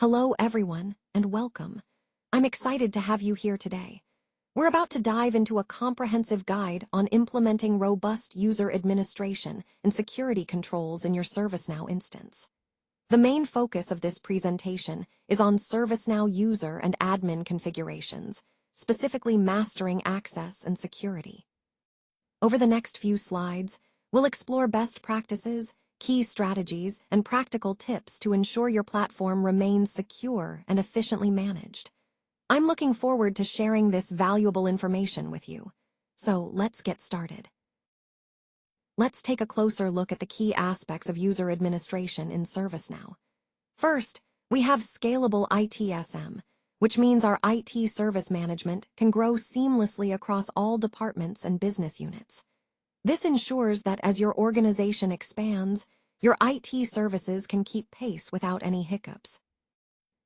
Hello everyone, and welcome. I'm excited to have you here today. We're about to dive into a comprehensive guide on implementing robust user administration and security controls in your ServiceNow instance. The main focus of this presentation is on ServiceNow user and admin configurations, specifically mastering access and security. Over the next few slides, we'll explore best practices, key strategies, and practical tips to ensure your platform remains secure and efficiently managed. I'm looking forward to sharing this valuable information with you. So let's get started. Let's take a closer look at the key aspects of user administration in ServiceNow. First, we have scalable ITSM, which means our IT service management can grow seamlessly across all departments and business units. This ensures that as your organization expands, your IT services can keep pace without any hiccups.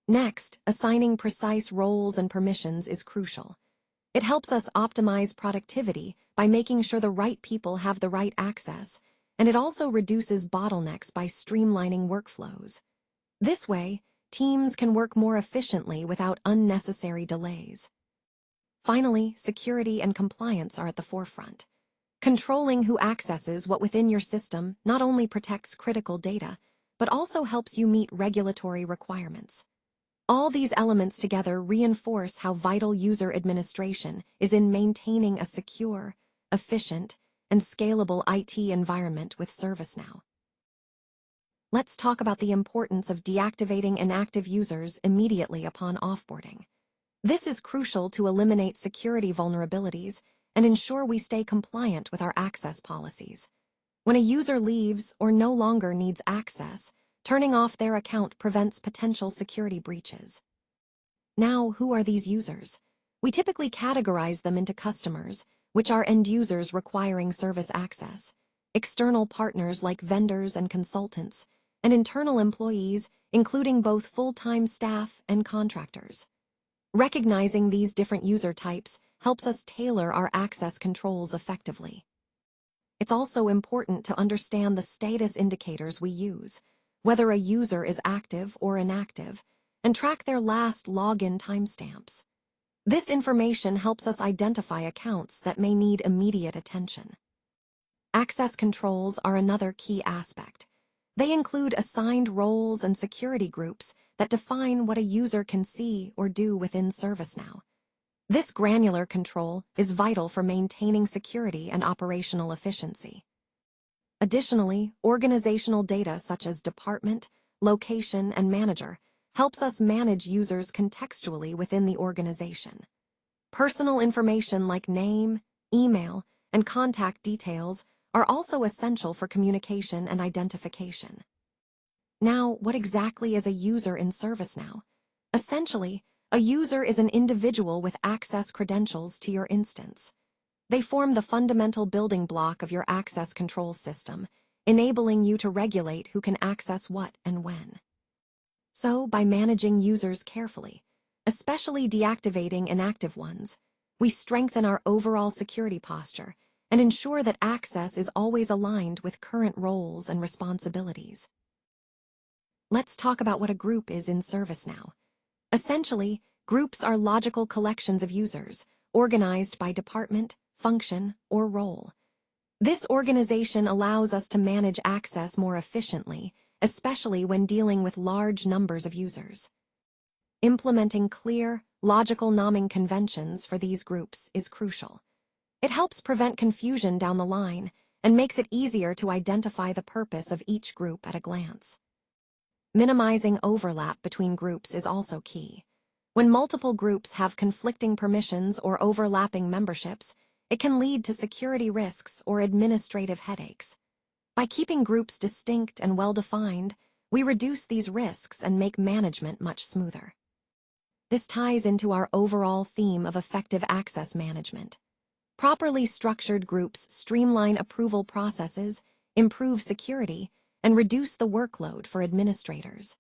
Next, assigning precise roles and permissions is crucial. It helps us optimize productivity by making sure the right people have the right access, and it also reduces bottlenecks by streamlining workflows. This way, teams can work more efficiently without unnecessary delays. Finally, security and compliance are at the forefront. Controlling who accesses what within your system not only protects critical data, but also helps you meet regulatory requirements. All these elements together reinforce how vital user administration is in maintaining a secure, efficient, and scalable IT environment with ServiceNow. Let's talk about the importance of deactivating inactive users immediately upon offboarding. This is crucial to eliminate security vulnerabilities and ensure we stay compliant with our access policies. When a user leaves or no longer needs access, turning off their account prevents potential security breaches. Now, who are these users? We typically categorize them into customers, which are end users requiring service access, external partners like vendors and consultants, and internal employees, including both full-time staff and contractors. Recognizing these different user types helps us tailor our access controls effectively. It's also important to understand the status indicators we use, whether a user is active or inactive, and track their last login timestamps. This information helps us identify accounts that may need immediate attention. Access controls are another key aspect. They include assigned roles and security groups that define what a user can see or do within ServiceNow. This granular control is vital for maintaining security and operational efficiency. Additionally, organizational data such as department, location, and manager helps us manage users contextually within the organization. Personal information like name, email, and contact details are also essential for communication and identification. Now, what exactly is a user in ServiceNow? Essentially, a user is an individual with access credentials to your instance. They form the fundamental building block of your access control system, enabling you to regulate who can access what and when. So, by managing users carefully, especially deactivating inactive ones, we strengthen our overall security posture and ensure that access is always aligned with current roles and responsibilities. Let's talk about what a group is in ServiceNow. Essentially, groups are logical collections of users, organized by department, function, or role. This organization allows us to manage access more efficiently, especially when dealing with large numbers of users. Implementing clear, logical naming conventions for these groups is crucial. It helps prevent confusion down the line and makes it easier to identify the purpose of each group at a glance. Minimizing overlap between groups is also key. When multiple groups have conflicting permissions or overlapping memberships, it can lead to security risks or administrative headaches. By keeping groups distinct and well-defined, we reduce these risks and make management much smoother. This ties into our overall theme of effective access management. Properly structured groups streamline approval processes, improve security, and reduce the workload for administrators.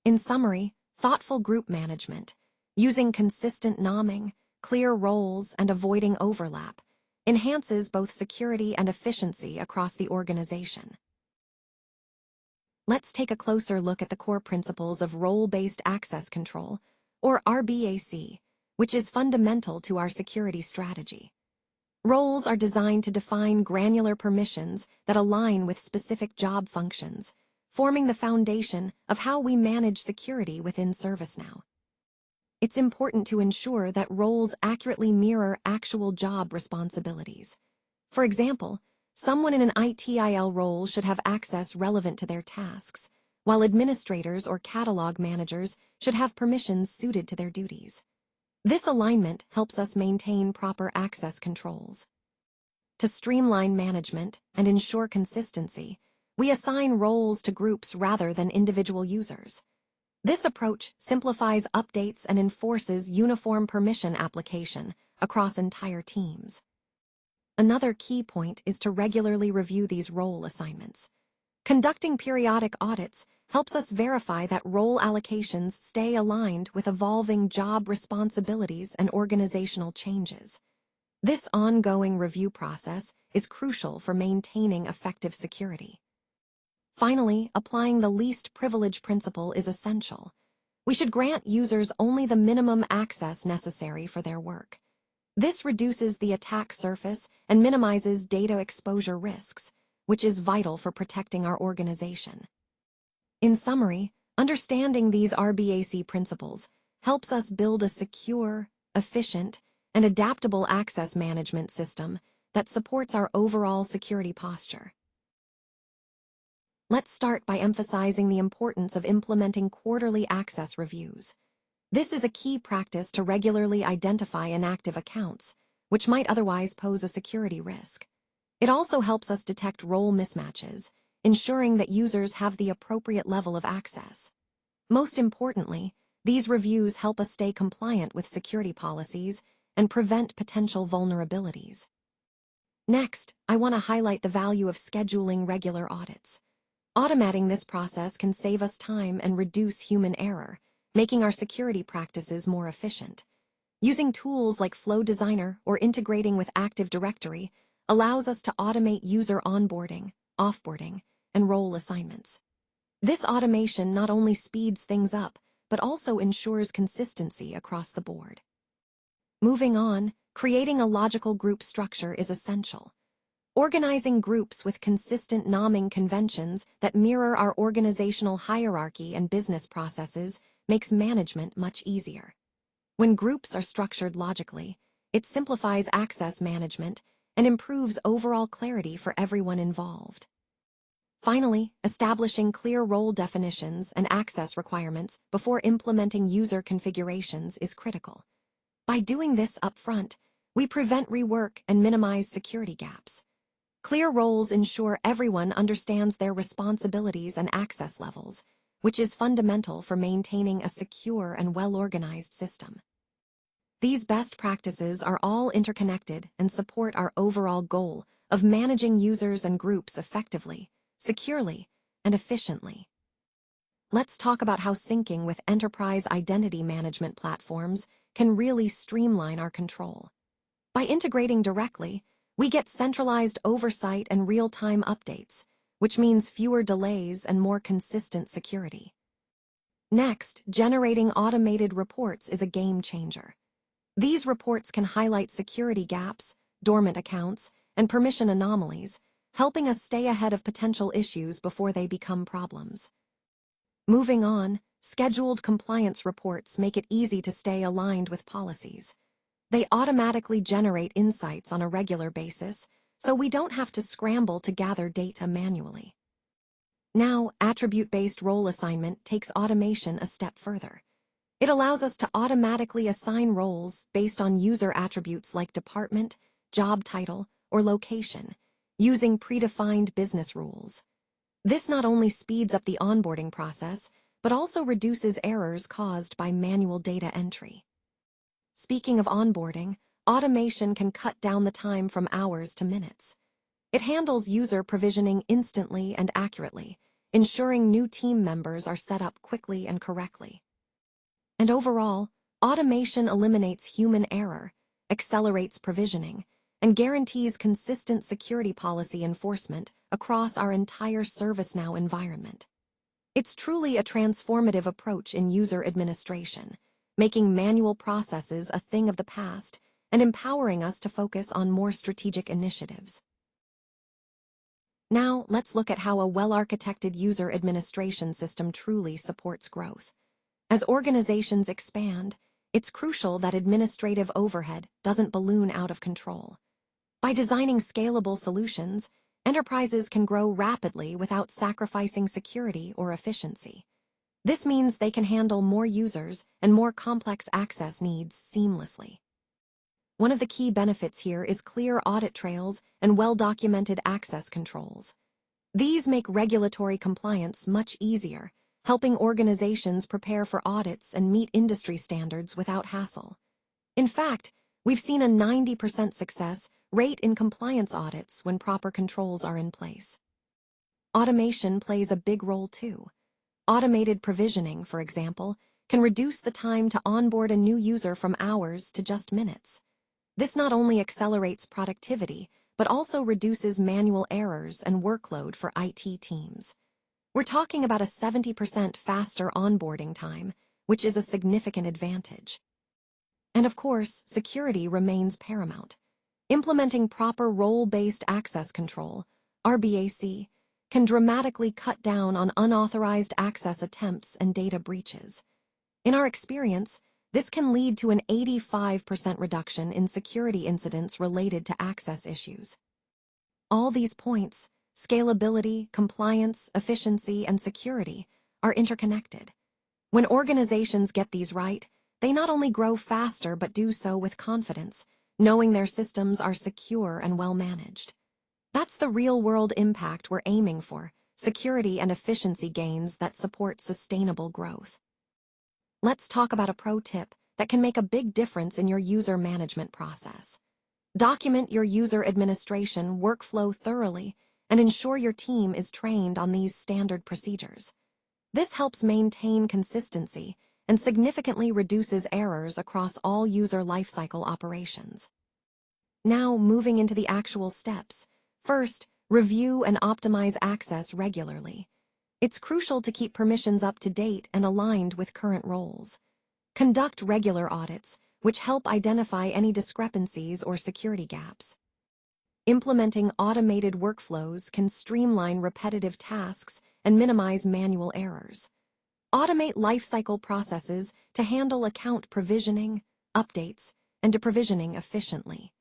In summary, thoughtful group management, using consistent naming, clear roles, and avoiding overlap, enhances both security and efficiency across the organization. Let's take a closer look at the core principles of role-based access control, or RBAC, which is fundamental to our security strategy. Roles are designed to define granular permissions that align with specific job functions, forming the foundation of how we manage security within ServiceNow. It's important to ensure that roles accurately mirror actual job responsibilities. For example, someone in an ITIL role should have access relevant to their tasks, while administrators or catalog managers should have permissions suited to their duties. This alignment helps us maintain proper access controls. To streamline management and ensure consistency, we assign roles to groups rather than individual users. This approach simplifies updates and enforces uniform permission application across entire teams. Another key point is to regularly review these role assignments. Conducting periodic audits helps us verify that role allocations stay aligned with evolving job responsibilities and organizational changes. This ongoing review process is crucial for maintaining effective security. Finally, applying the least privilege principle is essential. We should grant users only the minimum access necessary for their work. This reduces the attack surface and minimizes data exposure risks, which is vital for protecting our organization. In summary, understanding these RBAC principles helps us build a secure, efficient, and adaptable access management system that supports our overall security posture. Let's start by emphasizing the importance of implementing quarterly access reviews. This is a key practice to regularly identify inactive accounts, which might otherwise pose a security risk. It also helps us detect role mismatches, ensuring that users have the appropriate level of access. Most importantly, these reviews help us stay compliant with security policies and prevent potential vulnerabilities. Next, I want to highlight the value of scheduling regular audits. Automating this process can save us time and reduce human error, making our security practices more efficient. Using tools like Flow Designer or integrating with Active Directory allows us to automate user onboarding, offboarding, and role assignments. This automation not only speeds things up, but also ensures consistency across the board. Moving on, creating a logical group structure is essential. Organizing groups with consistent naming conventions that mirror our organizational hierarchy and business processes makes management much easier. When groups are structured logically, it simplifies access management and improves overall clarity for everyone involved. Finally, establishing clear role definitions and access requirements before implementing user configurations is critical. By doing this upfront, we prevent rework and minimize security gaps. Clear roles ensure everyone understands their responsibilities and access levels, which is fundamental for maintaining a secure and well-organized system. These best practices are all interconnected and support our overall goal of managing users and groups effectively, securely, and efficiently. Let's talk about how syncing with enterprise identity management platforms can really streamline our control. By integrating directly, we get centralized oversight and real-time updates, which means fewer delays and more consistent security. Next, generating automated reports is a game changer. These reports can highlight security gaps, dormant accounts, and permission anomalies, helping us stay ahead of potential issues before they become problems. Moving on, scheduled compliance reports make it easy to stay aligned with policies. They automatically generate insights on a regular basis, so we don't have to scramble to gather data manually. Now, attribute-based role assignment takes automation a step further. It allows us to automatically assign roles based on user attributes like department, job title, or location, using predefined business rules. This not only speeds up the onboarding process, but also reduces errors caused by manual data entry. Speaking of onboarding, automation can cut down the time from hours to minutes. It handles user provisioning instantly and accurately, ensuring new team members are set up quickly and correctly. And overall, automation eliminates human error, accelerates provisioning, and guarantees consistent security policy enforcement across our entire ServiceNow environment. It's truly a transformative approach in user administration, making manual processes a thing of the past and empowering us to focus on more strategic initiatives. Now, let's look at how a well-architected user administration system truly supports growth. As organizations expand, it's crucial that administrative overhead doesn't balloon out of control. By designing scalable solutions, enterprises can grow rapidly without sacrificing security or efficiency. This means they can handle more users and more complex access needs seamlessly. One of the key benefits here is clear audit trails and well-documented access controls. These make regulatory compliance much easier, helping organizations prepare for audits and meet industry standards without hassle. In fact, we've seen a 90% success rate in compliance audits when proper controls are in place. Automation plays a big role too. Automated provisioning, for example, can reduce the time to onboard a new user from hours to just minutes. This not only accelerates productivity, but also reduces manual errors and workload for IT teams. We're talking about a 70% faster onboarding time, which is a significant advantage. And of course, security remains paramount. Implementing proper role-based access control, RBAC, can dramatically cut down on unauthorized access attempts and data breaches. In our experience, this can lead to an 85% reduction in security incidents related to access issues. All these points, scalability, compliance, efficiency, and security, are interconnected. When organizations get these right, they not only grow faster but do so with confidence, knowing their systems are secure and well-managed. That's the real-world impact we're aiming for, security and efficiency gains that support sustainable growth. Let's talk about a pro tip that can make a big difference in your user management process. Document your user administration workflow thoroughly and ensure your team is trained on these standard procedures. This helps maintain consistency and significantly reduces errors across all user lifecycle operations. Now, moving into the actual steps. First, review and optimize access regularly. It's crucial to keep permissions up to date and aligned with current roles. Conduct regular audits, which help identify any discrepancies or security gaps. Implementing automated workflows can streamline repetitive tasks and minimize manual errors. Automate lifecycle processes to handle account provisioning, updates, and deprovisioning efficiently.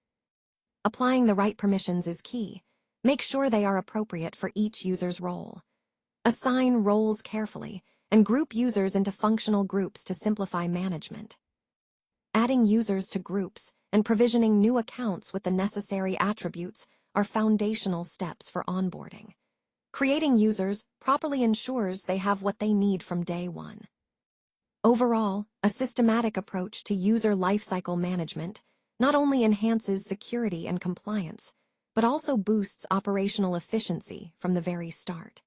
Applying the right permissions is key. Make sure they are appropriate for each user's role. Assign roles carefully and group users into functional groups to simplify management. Adding users to groups and provisioning new accounts with the necessary attributes are foundational steps for onboarding. Creating users properly ensures they have what they need from day one. Overall, a systematic approach to user lifecycle management not only enhances security and compliance, but also boosts operational efficiency from the very start.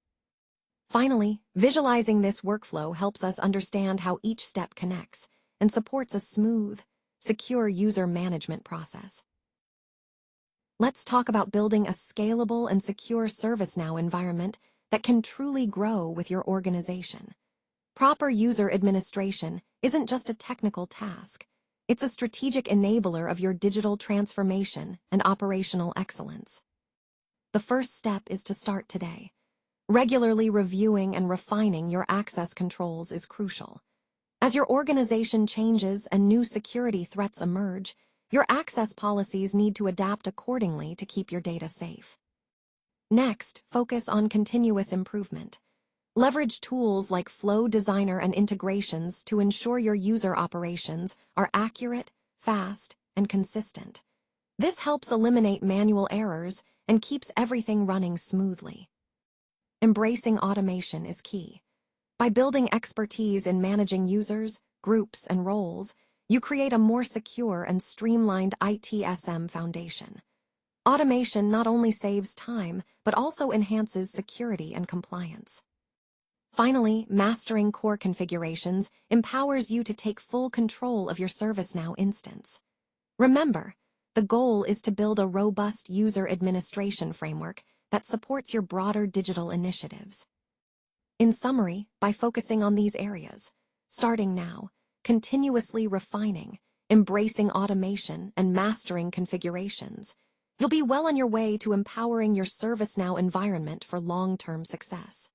Finally, visualizing this workflow helps us understand how each step connects and supports a smooth, secure user management process. Let's talk about building a scalable and secure ServiceNow environment that can truly grow with your organization. Proper user administration isn't just a technical task. It's a strategic enabler of your digital transformation and operational excellence. The first step is to start today. Regularly reviewing and refining your access controls is crucial. As your organization changes and new security threats emerge, your access policies need to adapt accordingly to keep your data safe. Next, focus on continuous improvement. Leverage tools like Flow Designer and integrations to ensure your user operations are accurate, fast, and consistent. This helps eliminate manual errors and keeps everything running smoothly. Embracing automation is key. By building expertise in managing users, groups, and roles, you create a more secure and streamlined ITSM foundation. Automation not only saves time, but also enhances security and compliance. Finally, mastering core configurations empowers you to take full control of your ServiceNow instance. Remember, the goal is to build a robust user administration framework that supports your broader digital initiatives. In summary, by focusing on these areas, starting now, continuously refining, embracing automation, and mastering configurations, you'll be well on your way to empowering your ServiceNow environment for long-term success.